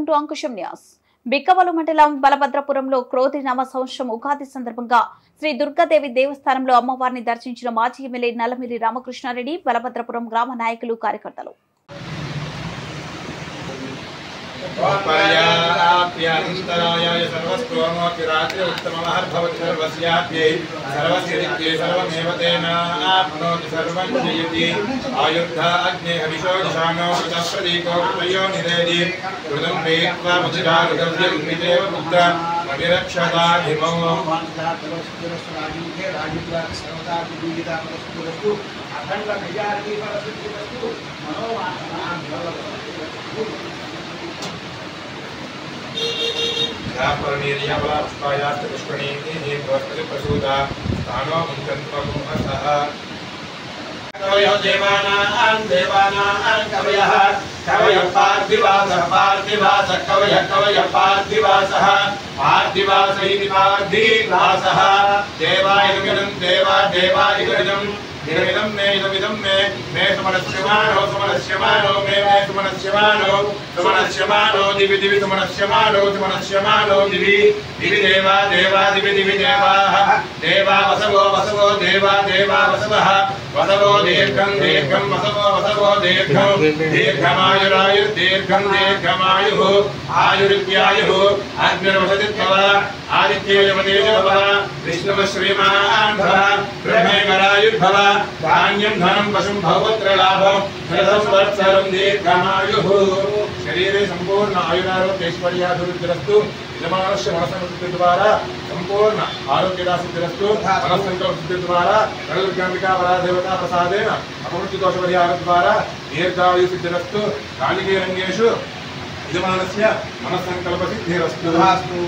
Welcome to Ankusham news. Bikkavolu మండలం బలభద్రపురంలో క్రోధి నామ సంవత్సరం ఉగాది సందర్భంగా శ్రీ దుర్గాదేవి దేవస్థానంలో అమ్మవారిని దర్శించిన మాజీ ఎమ్మెల్యే నల్లమిల్లి రామకృష్ణారెడ్డి, బలభద్రపురం గ్రామ నాయకులు, కార్యకర్తలు. इदमिदं मे सुमनस्यमानो दिवि दिवि सुमनस्यमानो दिवि देवा दिवि देवाः देवा वसवो देवा वसवः वसवो दीर्घं वसवो दीर्घमायुः आयुरित्यायुः अग्निर्वसति भव आदित्येयमतेजो भव विष्णुः श्रीमान् भव ब्रह्मेकरायुर्भव धान्यं धनं पशुं भवत्र लाभं संवत्सरं दीर्घमायुः शरीरे संपूर्ण आयुरारोग्यैश्वर्याभिवृद्धिरस्तु यजमानस्य मनसंसिद्धि द्वारा संपूर्ण आरोग्यदासिद्धिरस्तु मनस्संकल्पसिद्धि द्वारा नवदुर्गाम्बिका वरादेवता प्रसादेन अपमृत्युदोषपरिहार द्वारा दीर्घायुसिद्धिरस्तु कालिके रङ्गेषु यजमानस्य मनस्संकल्पसिद्धिरस्तु।